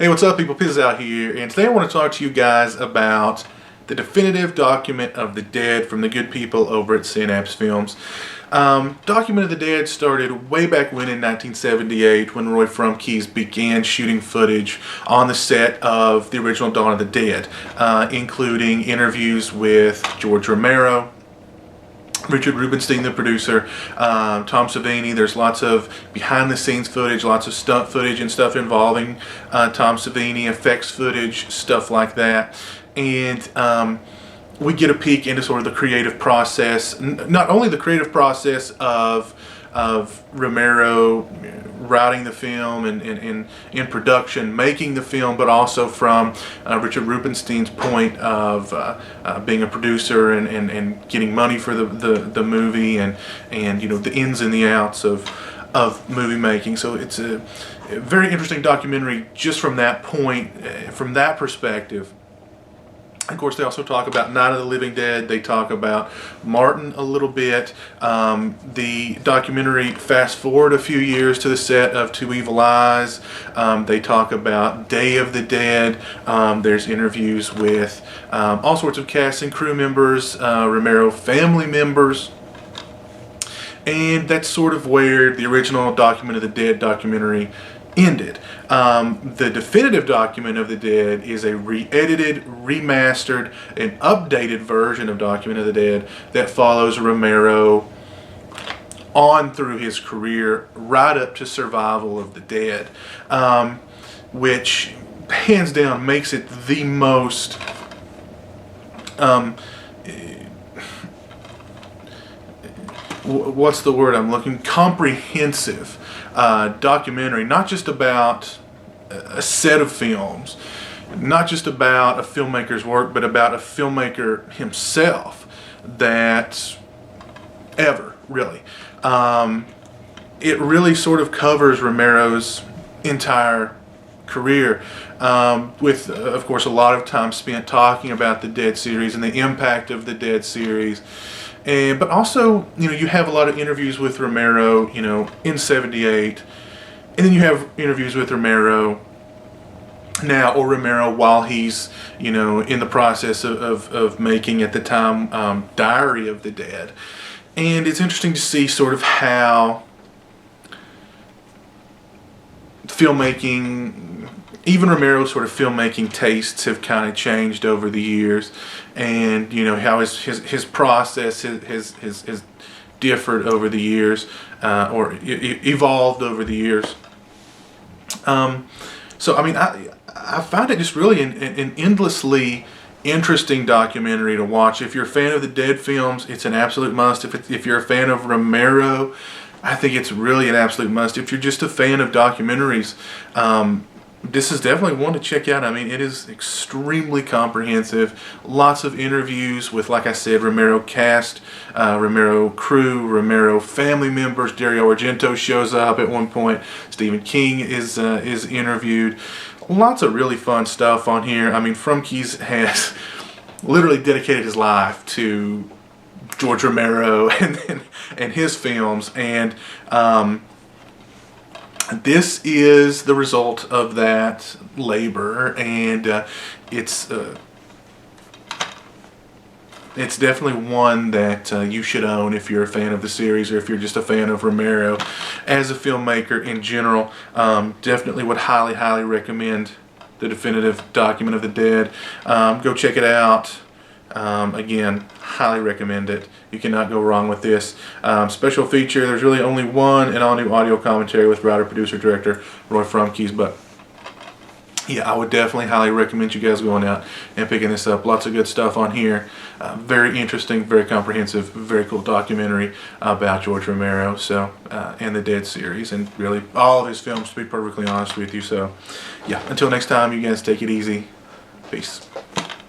Hey, what's up, people? Piz out here, and today I want to talk to you guys about the definitive document of the dead from the good people over at Synapse Films. Document of the Dead started way back when in 1978 when Roy Fumkes began shooting footage on the set of the original Dawn of the Dead, including interviews with George Romero, Richard Rubenstein, the producer, Tom Savini. There's lots of behind-the-scenes footage, lots of stunt footage and stuff involving Tom Savini, effects footage, stuff like that. And we get a peek into sort of the creative process, not only the creative process of Romero writing the film and in production, making the film, but also from Richard Rubenstein's point of being a producer and getting money for the movie and you know, the ins and the outs of movie making. So it's a very interesting documentary just from that point, from that perspective. Of course, they also talk about Night of the Living Dead. They talk about Martin a little bit. The documentary fast forward a few years to the set of Two Evil Eyes. They talk about Day of the Dead. There's interviews with all sorts of cast and crew members, Romero family members. And that's sort of where the original Document of the Dead documentary ended. The definitive Document of the Dead is a re-edited, remastered, and updated version of Document of the Dead that follows Romero on through his career right up to Survival of the Dead, which hands down makes it the most what's the word I'm looking, comprehensive documentary, not just about a set of films, not just about a filmmaker's work, but about a filmmaker himself, that ever, really. It really sort of covers Romero's entire career, with, of course, a lot of time spent talking about the Dead series and the impact of the Dead series. But also, you know, you have a lot of interviews with Romero, you know, in '78, and then you have interviews with Romero now, or Romero while he's, you know, in the process of making, at the time, Diary of the Dead. And it's interesting to see sort of how filmmaking, even Romero's sort of filmmaking tastes have kind of changed over the years, and you know how his process has differed over the years, or evolved over the years. So I mean, I find it just really an endlessly interesting documentary to watch. If you're a fan of the Dead films, it's an absolute must. If you're a fan of Romero, I think it's really an absolute must. If you're just a fan of documentaries, this is definitely one to check out. I mean, it is extremely comprehensive. Lots of interviews with, like I said, Romero cast, Romero crew, Romero family members. Dario Argento shows up at one point. Stephen King is interviewed. Lots of really fun stuff on here. I mean, Fumkes has literally dedicated his life to George Romero and his films, and this is the result of that labor, and it's definitely one that you should own if you're a fan of the series, or if you're just a fan of Romero as a filmmaker in general. Definitely would highly recommend the definitive Document of the Dead. Go check it out. Again, highly recommend it. You cannot go wrong with this. Special feature, there's really only one, and all-new audio commentary with writer, producer, director Roy Fumkes. But yeah, I would definitely highly recommend you guys going out and picking this up. Lots of good stuff on here. Very interesting, very comprehensive, very cool documentary about George Romero, so and the Dead series, and really all of his films, to be perfectly honest with you. So yeah, until next time, you guys take it easy. Peace.